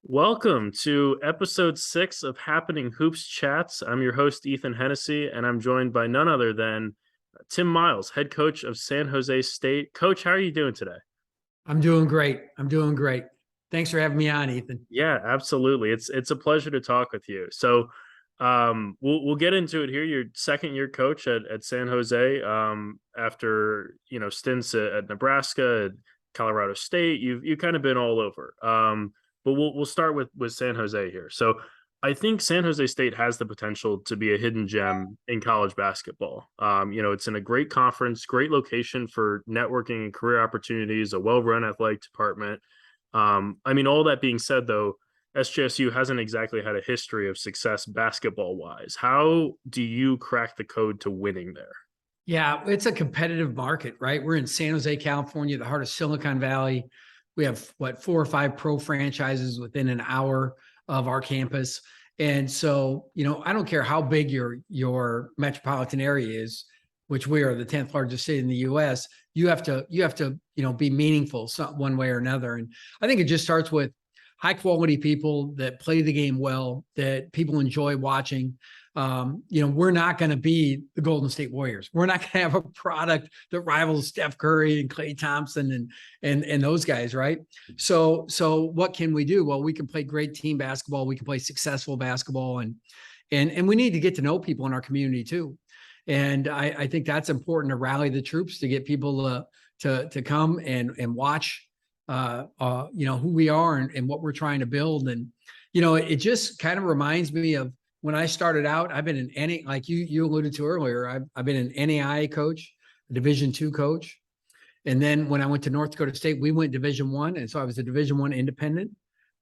Welcome to episode 6 of Happening Hoops Chats. I'm your host, Ethan Hennessy, and I'm joined by none other than Tim Miles, head coach of San Jose State. Coach, how are you doing today? I'm doing great. Thanks for having me on, Ethan. Yeah, absolutely. It's a pleasure to talk with you. So, we'll get into it here. You're second year coach at San Jose, after stints at Nebraska, at Colorado State. You've kind of been all over. But we'll start with San Jose here. So, I think San Jose State has the potential to be a hidden gem in college basketball. It's in a great conference, great location for networking and career opportunities, a well-run athletic department. All that being said, though, SJSU hasn't exactly had a history of success basketball wise. How do you crack the code to winning there? Yeah, it's a competitive market, right? We're in San Jose, California, the heart of Silicon Valley. We have 4 or 5 pro franchises within an hour of our campus. And so, I don't care how big your metropolitan area is, which we are the 10th largest city in the US, you have to, be meaningful one way or another. And I think it just starts with high quality people that play the game well, that people enjoy watching. We're not going to be the Golden State Warriors. We're not going to have a product that rivals Steph Curry and Klay Thompson and those guys, right? So what can we do? Well, we can play great team basketball. We can play successful basketball, and we need to get to know people in our community too. And I think that's important to rally the troops, to get people to come and watch, who we are and what we're trying to build. And, it just kind of reminds me of when I started out. I've been an like you alluded to earlier, I've been an NAIA coach, a Division II coach. And then when I went to North Dakota State, we went Division I. And so I was a Division I independent,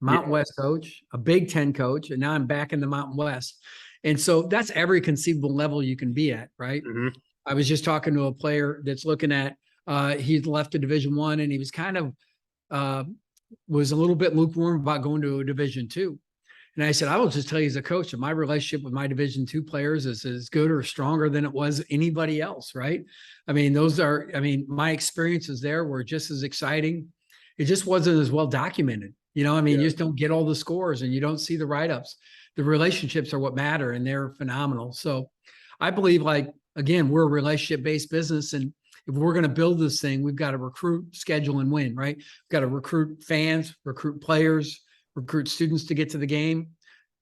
Mountain West coach, a Big Ten coach, and now I'm back in the Mountain West. And so that's every conceivable level you can be at, right? Mm-hmm. I was just talking to a player that's looking at, he'd left a Division I, and he was kind of, was a little bit lukewarm about going to a Division II. And I said, I will just tell you as a coach that my relationship with my Division II players is as good or stronger than it was anybody else, right? My experiences there were just as exciting. It just wasn't as well documented. You just don't get all the scores and you don't see the write-ups. The relationships are what matter, and they're phenomenal. So I believe, again, we're a relationship-based business. And if we're going to build this thing, we've got to recruit, schedule, and win, right? We've got to recruit fans, recruit players, recruit students to get to the game.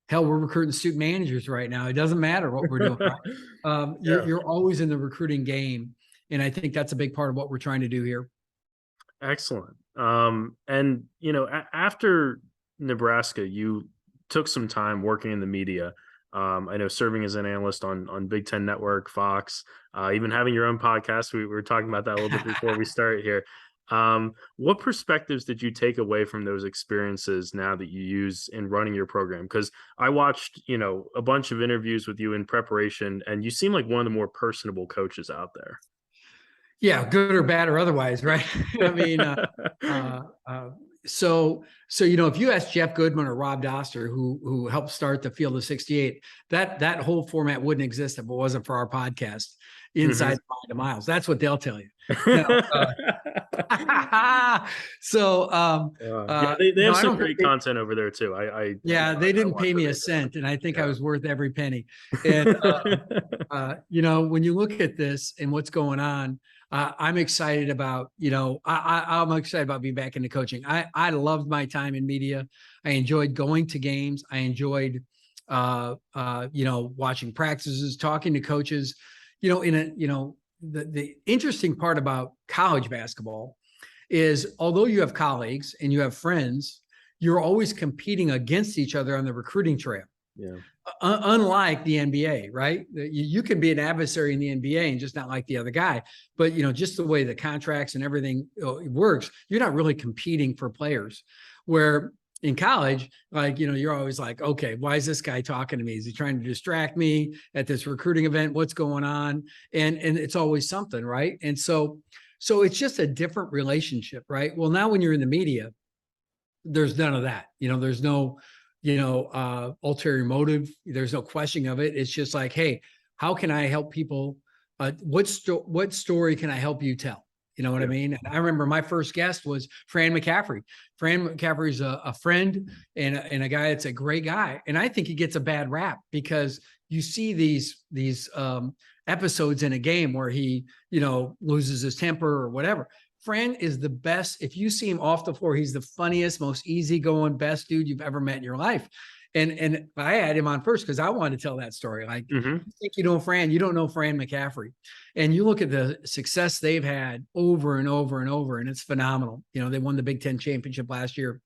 Hell, we're recruiting student managers right now. It doesn't matter what we're doing. Right? You're always in the recruiting game. And I think that's a big part of what we're trying to do here. Excellent. After Nebraska, you took some time working in the media. I know serving as an analyst on Big Ten Network, Fox, even having your own podcast. We were talking about that a little bit before we started here. What perspectives did you take away from those experiences now that you use in running your program? Because I watched, a bunch of interviews with you in preparation, and you seem like one of the more personable coaches out there. Yeah, good or bad or otherwise, right? So if you ask Jeff Goodman or Rob Doster, who helped start the Field of 68, that whole format wouldn't exist if it wasn't for our podcast, Inside the Mind of Miles. That's what they'll tell you. They have some great content over there too. They didn't pay me a cent, and I think I was worth every penny. And when you look at this and what's going on, I'm excited about, I'm excited about being back into coaching. I loved my time in media. I enjoyed going to games. I enjoyed, watching practices, talking to coaches. The interesting part about college basketball is, although you have colleagues and you have friends, you're always competing against each other on the recruiting trail. Yeah. Unlike the NBA, right? You can be an adversary in the NBA and just not like the other guy. But, just the way the contracts and everything works, you're not really competing for players. Where in college, you're always like, okay, why is this guy talking to me? Is he trying to distract me at this recruiting event? What's going on? And it's always something, right? And so it's just a different relationship, right? Well, now when you're in the media, there's none of that. There's no ulterior motive. There's no questioning of it. It's just like, hey, how can I help people? What story can I help you tell? You know what I mean? And I remember my first guest was Fran McCaffrey. Fran McCaffrey's a friend and a guy that's a great guy. And I think he gets a bad rap because you see these episodes in a game where he, loses his temper or whatever. Fran is the best. If you see him off the floor, he's the funniest, most easygoing, best dude you've ever met in your life. And I had him on first because I wanted to tell that story. Like, Mm-hmm. you think you know Fran, you don't know Fran McCaffrey. And you look at the success they've had over and over and over, and it's phenomenal. They won the Big Ten championship last year.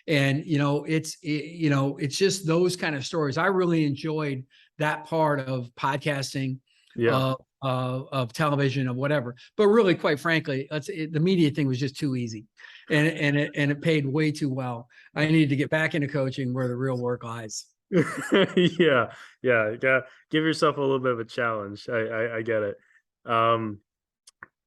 And, it's just those kind of stories. I really enjoyed that part of podcasting, Yeah. of television, of whatever. But really, quite frankly, the media thing was just too easy, and it paid way too well. I needed to get back into coaching where the real work lies. Yeah. Give yourself a little bit of a challenge. I get it. Um,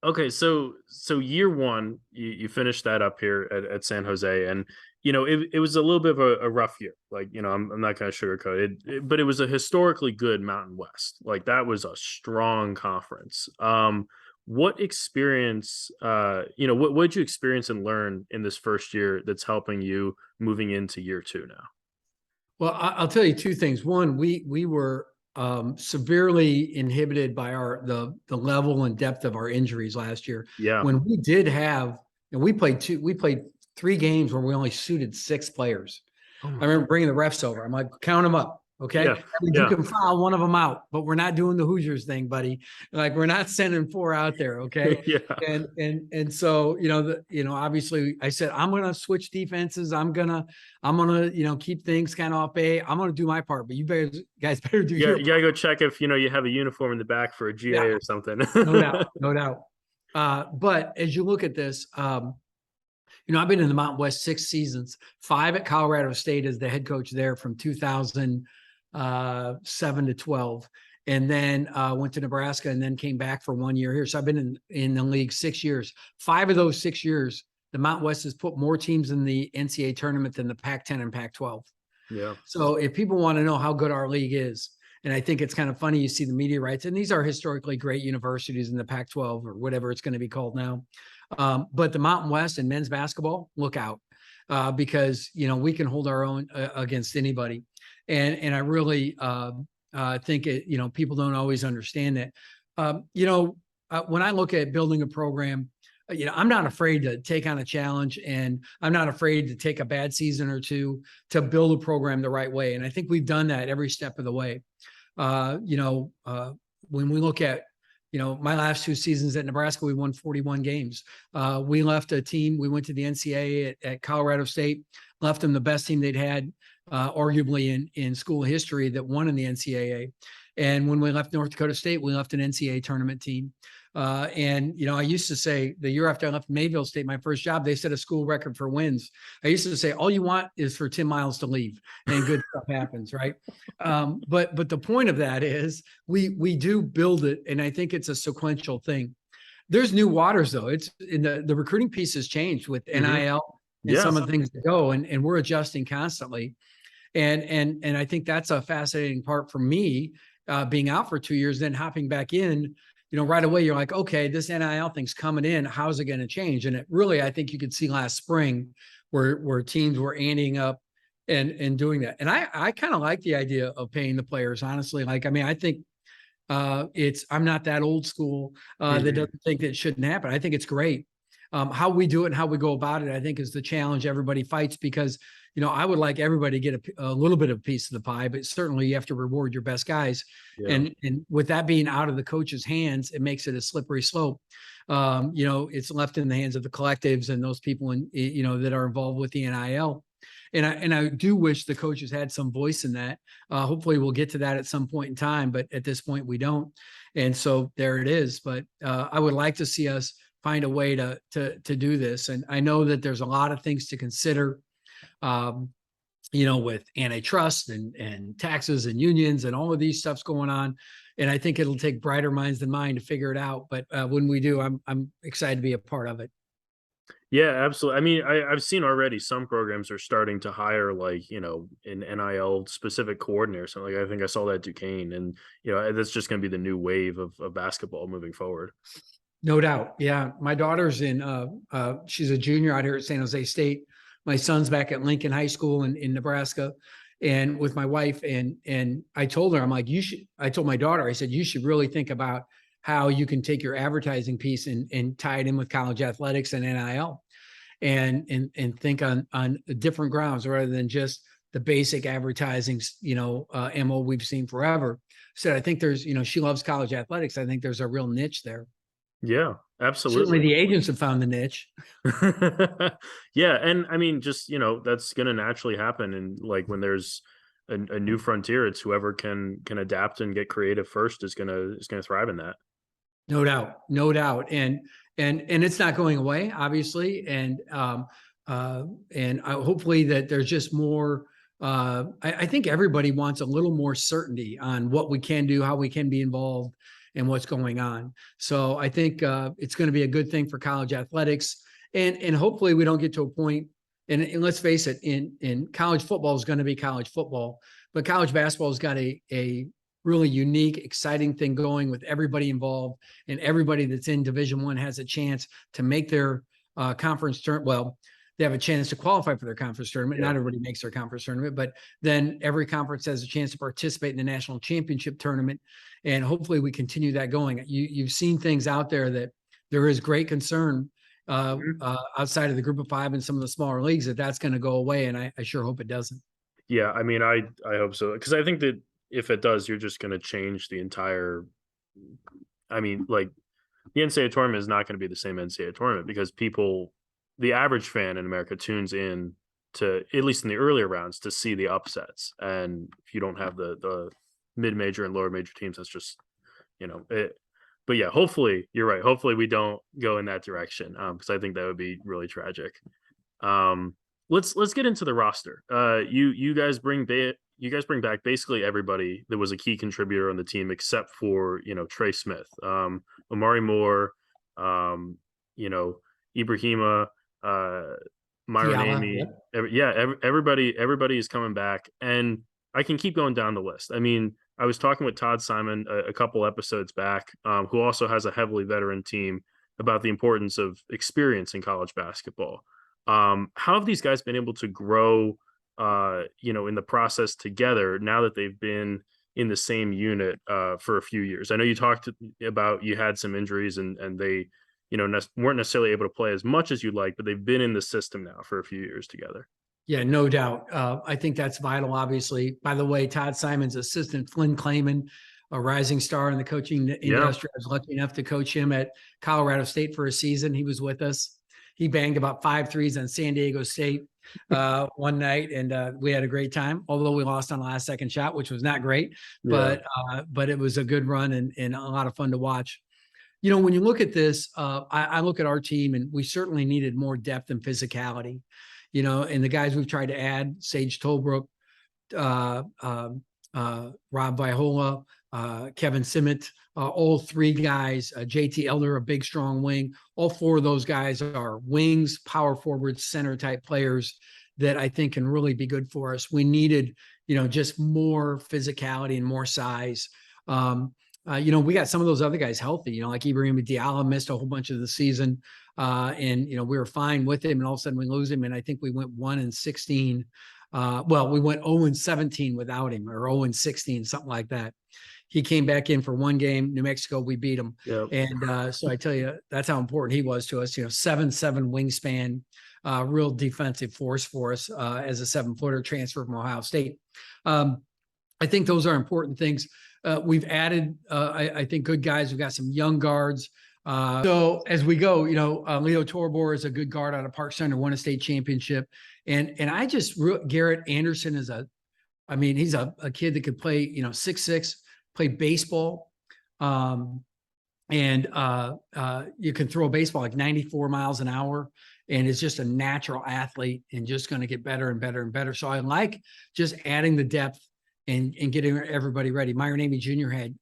okay, so year one, you finished that up here at San Jose, and it was a little bit of a rough year. Like, I'm not going to sugarcoat it, but it was a historically good Mountain West. Like, that was a strong conference. What experience, what did you experience and learn in this first year that's helping you moving into year two now? Well, I'll tell you two things. One, we were severely inhibited by the level and depth of our injuries last year. Yeah. When we did have, and we played 3 games where we only suited 6 players. Oh I my. remember bringing the refs over. I'm like, count them up. Okay. Yeah. I mean, you Yeah. can foul one of them out, but we're not doing the Hoosiers thing, buddy. Like, we're not sending 4 out there. Okay. Yeah. And so, obviously I said, I'm going to switch defenses. I'm going to, keep things kind of off base. I'm going to do my part, but guys better do Yeah. your You part. gotta go check if, you have a uniform in the back for a GA Yeah, or something. no doubt. No doubt. But as you look at this, I've been in the Mountain West 6 seasons, 5 at Colorado State as the head coach there from 2007 to 12. And then went to Nebraska and then came back for 1 year here. So I've been in the league 6 years. 5 of those 6 years, the Mountain West has put more teams in the NCAA tournament than the Pac-10 and Pac-12. Yeah. So if people want to know how good our league is, and I think it's kind of funny, you see the media rights, and these are historically great universities in the Pac-12 or whatever it's going to be called now. But the Mountain West and men's basketball, look out, because we can hold our own against anybody. And I really think people don't always understand that. When I look at building a program, I'm not afraid to take on a challenge, and I'm not afraid to take a bad season or two to build a program the right way. And I think we've done that every step of the way. When we look at, my last 2 seasons at Nebraska, we won 41 games. We left a team. We went to the NCAA at Colorado State, left them the best team they'd had, arguably in school history, that won in the NCAA. And when we left North Dakota State, we left an NCAA tournament team. And I used to say, the year after I left Mayville State, my first job, they set a school record for wins. I used to say, all you want is for Tim Miles to leave and good stuff happens, right? But the point of that is we do build it, and I think it's a sequential thing. There's new waters though. It's in the recruiting piece has changed with NIL and some of the things that go, and we're adjusting constantly. And I think that's a fascinating part for me, being out for 2 years, then hopping back in. Right away, you're like, okay, this NIL thing's coming in. How's it going to change? And it really, I think you could see last spring where teams were anteing up and doing that. And I kind of like the idea of paying the players, honestly. Like, I mean, I think I'm not that old school that doesn't think that it shouldn't happen. I think it's great. How we do it and how we go about it, I think, is the challenge everybody fights, because I would like everybody to get a little bit of a piece of the pie, but certainly you have to reward your best guys. Yeah. And with that being out of the coach's hands, it makes it a slippery slope. It's left in the hands of the collectives and those people that are involved with the NIL. And I do wish the coaches had some voice in that. Hopefully we'll get to that at some point in time, but at this point we don't. And so there it is. But I would like to see us find a way to do this. And I know that there's a lot of things to consider, with antitrust and taxes and unions and all of these stuffs going on. And I think it'll take brighter minds than mine to figure it out. But when we do, I'm excited to be a part of it. Yeah, absolutely. I mean, I've seen already some programs are starting to hire, like, an NIL specific coordinator. So, like, I think I saw that at Duquesne, and that's just going to be the new wave of basketball moving forward. No doubt. Yeah. My daughter's she's a junior out here at San Jose State. My son's back at Lincoln High School in Nebraska and with my wife. And I told her, I'm like, I told my daughter, I said, you should really think about how you can take your advertising piece and tie it in with college athletics and NIL and think on different grounds rather than just the basic advertising, MO we've seen forever. So I think there's, she loves college athletics. I think there's a real niche there. Yeah, Certainly absolutely. the agents have found the niche. Yeah, and I mean, just that's going to naturally happen, and like when there's a new frontier, it's whoever can adapt and get creative first is gonna thrive in that. No doubt, no doubt. And it's not going away, obviously. And hopefully that there's just more. I think everybody wants a little more certainty on what we can do, how we can be involved, and what's going on. So I think it's going to be a good thing for college athletics, and hopefully we don't get to a point. And let's face it, in college football is going to be college football, but college basketball has got a really unique, exciting thing going with everybody involved, and everybody that's in Division I has a chance to make their conference tournament. Well, they have a chance to qualify for their conference tournament. Yeah. Not everybody makes their conference tournament, but then every conference has a chance to participate in the national championship tournament. And hopefully we continue that going. You've seen things out there that there is great concern outside of the group of five and some of the smaller leagues that's going to go away. And I sure hope it doesn't. Yeah, I mean, I hope so, because I think that if it does, you're just going to change the entire. I mean, like the NCAA tournament is not going to be the same NCAA tournament because the average fan in America tunes in to, at least in the earlier rounds, to see the upsets, and if you don't have the mid major and lower major teams, that's just it. But yeah, hopefully you're right. Hopefully we don't go in that direction, because I think that would be really tragic. Um, let's get into the roster. You guys bring back basically everybody that was a key contributor on the team except for Trey Smith, Omari Moore, um, you know Ibrahima, Myron Fiala, Amy. yep. Everybody is coming back, and I can keep going down the list. I mean, I was talking with Todd Simon a couple episodes back, who also has a heavily veteran team, about the importance of experience in college basketball. How have these guys been able to grow, in the process together now that they've been in the same unit for a few years? I know you talked about you had some injuries and they, weren't necessarily able to play as much as you'd like, but they've been in the system now for a few years together. Yeah, no doubt. I think that's vital, obviously. By the way, Todd Simon's assistant, Flynn Clayman, a rising star in the coaching Yeah. industry. I was lucky enough to coach him at Colorado State for a season. He was with us. He banged about 5 threes on San Diego State one night, and we had a great time. Although we lost on the last second shot, which was not great, Yeah. but it was a good run and a lot of fun to watch. When you look at this, I look at our team, and we certainly needed more depth and physicality. And the guys we've tried to add, Sage Tolbrook, Rob Viola, Kevin Simmet, all 3 guys, JT Elder, a big, strong wing. All 4 of those guys are wings, power forwards, center type players that I think can really be good for us. We needed, just more physicality and more size. We got some of those other guys healthy, like Ibrahim Diallo missed a whole bunch of the season. And we were fine with him, and all of a sudden we lose him. And I think we went 1-16. We went 0-17 without him, or 0-16, something like that. He came back in for one game, New Mexico, we beat him. Yeah. And so I tell you, that's how important he was to us. 7'7" wingspan, real defensive force for us as a 7-footer transfer from Ohio State. I think those are important things. We've added, I think, good guys. We've got some young guards. So as we go, Leo Torbor is a good guard out of Park Center, won a state championship. And Garrett Anderson is he's a kid that could play, 6'6", play baseball. You can throw a baseball like 94 miles an hour, and is just a natural athlete and just going to get better and better and better. So I like just adding the depth and getting everybody ready. Myron Amy Jr. had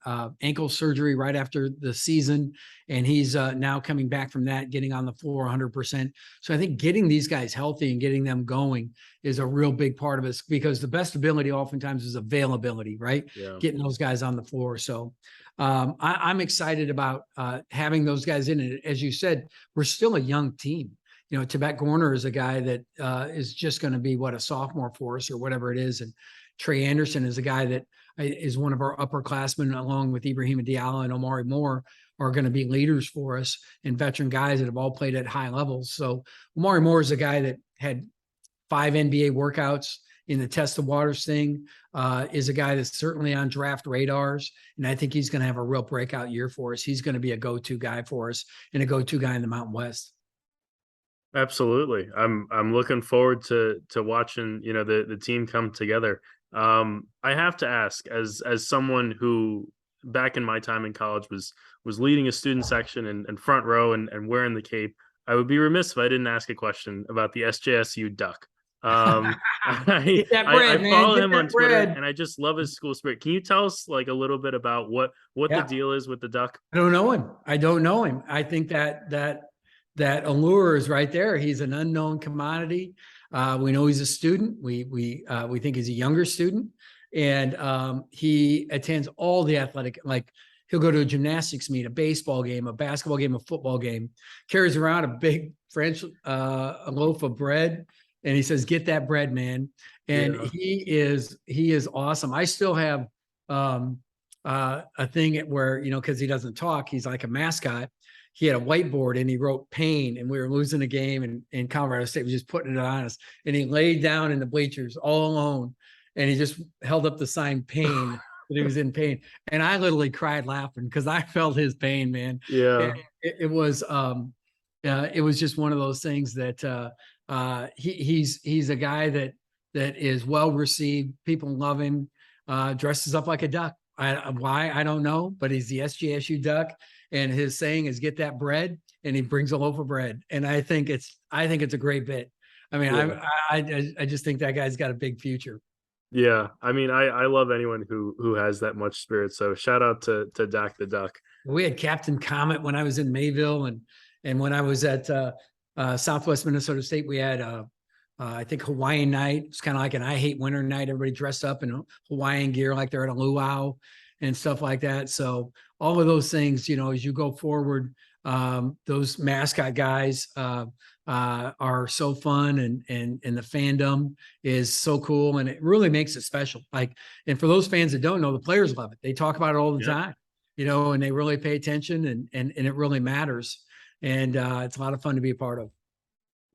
ankle surgery right after the season, and he's now coming back from that, getting on the floor 100%. So I think getting these guys healthy and getting them going is a real big part of us, because the best ability oftentimes is availability, right? Yeah. Getting those guys on the floor. So I'm excited about having those guys in it. As you said, we're still a young team. You know, Tibet Gorner is a guy that is just going to be a sophomore for us or whatever it is. And Trey Anderson is a guy that is one of our upperclassmen, along with Ibrahim Diallo and Omari Moore, are going to be leaders for us and veteran guys that have all played at high levels. So Omari Moore is a guy that had 5 NBA workouts in the test the waters thing, is a guy that's certainly on draft radars. And I think he's going to have a real breakout year for us. He's going to be a go-to guy for us and a go-to guy in the Mountain West. Absolutely. I'm looking forward to watching, the team come together. I have to ask, as someone who back in my time in college was leading a student section and front row and wearing the cape, I would be remiss if I didn't ask a question about the SJSU Duck. I, Get that I bread, man. follow Get him on that Twitter, bread. and I just love his school spirit. Can you tell us like a little bit about what the Yeah. deal is with the Duck? I don't know him. I don't know him. I think that allure is right there. He's an unknown commodity. We know he's a student. We think he's a younger student, and he attends all the athletic. Like, he'll go to a gymnastics meet, a baseball game, a basketball game, a football game. Carries around a big French a loaf of bread, and he says, "Get that bread, man." And Yeah. he is awesome. I still have a thing where, because he doesn't talk, he's like a mascot. He had a whiteboard and he wrote pain, and we were losing a game, and Colorado State was just putting it on us, and he laid down in the bleachers all alone, and he just held up the sign pain, that he was in pain. And I literally cried laughing because I felt his pain, man. Yeah. It was just one of those things that he's a guy that is well received. People love him. Dresses up like a duck. Why, I don't know, but he's the SJSU Duck, and his saying is "Get that bread," and he brings a loaf of bread. And I think it's a great bit. I mean, Yeah. I just think that guy's got a big future. Yeah, I mean, I love anyone who has that much spirit. So shout out to Dak the Duck. We had Captain Comet when I was in Mayville, and when I was at Southwest Minnesota State, we had I think Hawaiian night. It's kind of like an I hate winter night. Everybody dressed up in Hawaiian gear like they're at a luau and stuff like that. So all of those things, as you go forward, those mascot guys are so fun, and the fandom is so cool, and it really makes it special. Like, and for those fans that don't know, the players love it. They talk about it all the Yeah, time, and they really pay attention, and it really matters. And it's a lot of fun to be a part of.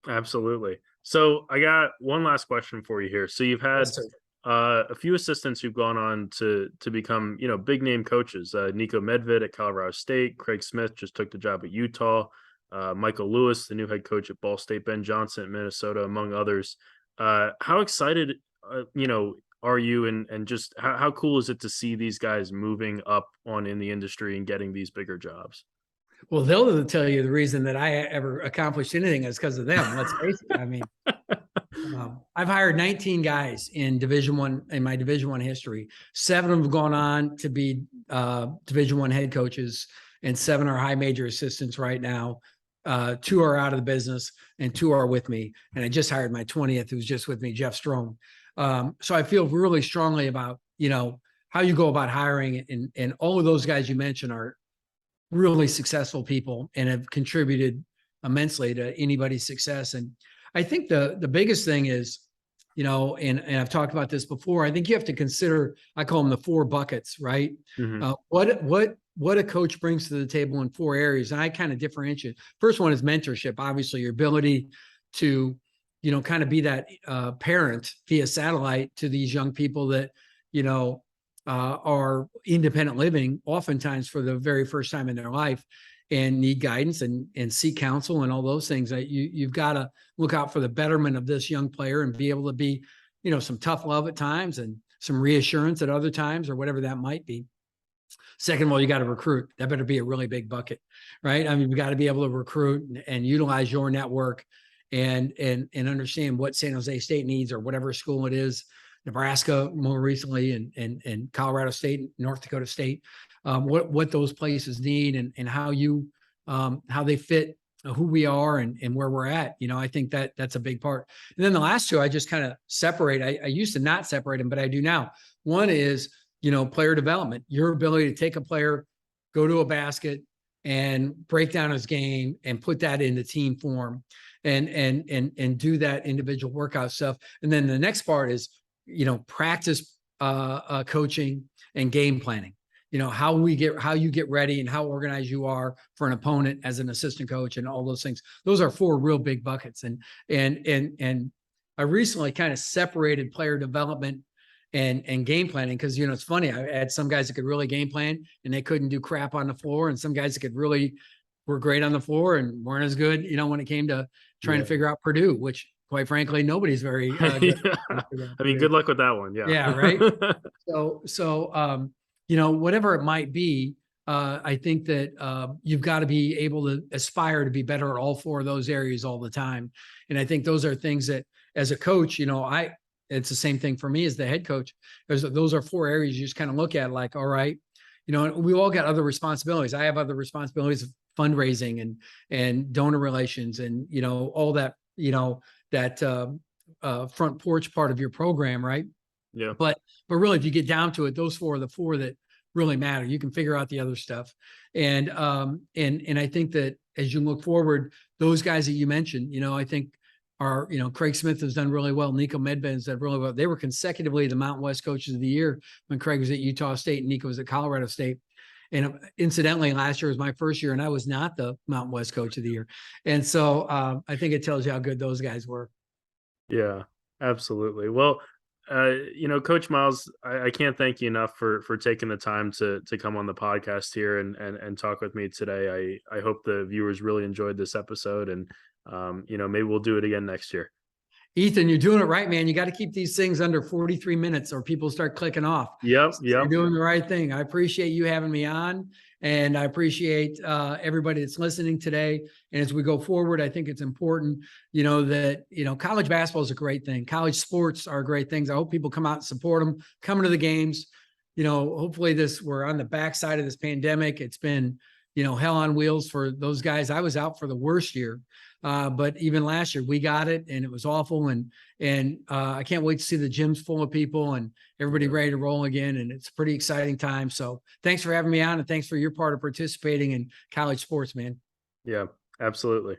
absolutely. So I got one last question for you here. So you've had Yes, sir. a few assistants who've gone on to become, big name coaches. Nico Medved at Colorado State, Craig Smith just took the job at Utah, Michael Lewis, the new head coach at Ball State, Ben Johnson at Minnesota, among others. How excited, are you, and just how cool is it to see these guys moving up on in the industry and getting these bigger jobs? Well, they'll tell you the reason that I ever accomplished anything is because of them. Let's face it. I mean, I've hired 19 guys in Division One in my Division One history. 7 of them have gone on to be Division One head coaches, and 7 are high major assistants right now. 2 are out of the business, and 2 are with me. And I just hired my 20th, who's just with me, Jeff Strom. So I feel really strongly about how you go about hiring, and all of those guys you mentioned are really successful people and have contributed immensely to anybody's success. And I think the biggest thing is, and I've talked about this before, I think you have to consider, I call them the 4 buckets, right? Mhm. What a coach brings to the table in 4 areas. And I kind of differentiate. First one is mentorship, obviously your ability to, kind of be that parent via satellite to these young people that, are independent living oftentimes for the very first time in their life and need guidance and seek counsel and all those things. That you've got to look out for the betterment of this young player and be able to be, some tough love at times and some reassurance at other times, or whatever that might be. Second of all, you got to recruit. That better be a really big bucket, right? I mean, you got to be able to recruit and utilize your network and understand what San Jose State needs, or whatever school it is Nebraska more recently, and Colorado State, North Dakota State, what those places need, and how they fit who we are and where we're at. I think that's a big part. And then the last two, I just kind of separate. I used to not separate them, but I do now. One is, player development, your ability to take a player, go to a basket and break down his game and put that into team form and do that individual workout stuff. And then the next part is, practice coaching and game planning. How you get ready and how organized you are for an opponent as an assistant coach and all those things. Those are four real big buckets. And I recently kind of separated player development and game planning, because it's funny. I had some guys that could really game plan and they couldn't do crap on the floor, and some guys that could really were great on the floor and weren't as good, when it came to trying to figure out Purdue, which quite frankly nobody's very good. Yeah. I mean, good luck with that one. Yeah. Yeah, right. So whatever it might be, I think that you've got to be able to aspire to be better at all four of those areas all the time. And I think those are things that, as a coach, it's the same thing for me as the head coach. Those are four areas you just kind of look at like, all right, we all got other responsibilities. I have other responsibilities of fundraising and donor relations and, all that, front porch part of your program. Right. Yeah. But really, if you get down to it, those four are the four that really matter. You can figure out the other stuff. And I think that as you look forward, those guys that you mentioned, I think are, Craig Smith has done really well. Nico Medved's done really well. They were consecutively the Mountain West coaches of the year when Craig was at Utah State and Nico was at Colorado State. And incidentally, last year was my first year and I was not the Mountain West coach of the year. And so I think it tells you how good those guys were. Yeah, absolutely. Well, Coach Miles, I can't thank you enough for taking the time to come on the podcast here and talk with me today. I hope the viewers really enjoyed this episode, and maybe we'll do it again next year. Ethan, you're doing it right, man. You got to keep these things under 43 minutes or people start clicking off. Yep. So you're doing the right thing. I appreciate you having me on, and I appreciate everybody that's listening today. And as we go forward, I think it's important, that, college basketball is a great thing. College sports are great things. I hope people come out and support them, come to the games. Hopefully we're on the backside of this pandemic. It's been, hell on wheels for those guys. I was out for the worst year. But even last year we got it and it was awful. And I can't wait to see the gyms full of people and everybody ready to roll again. And it's a pretty exciting time. So thanks for having me on, and thanks for your part of participating in college sports, man. Yeah, absolutely.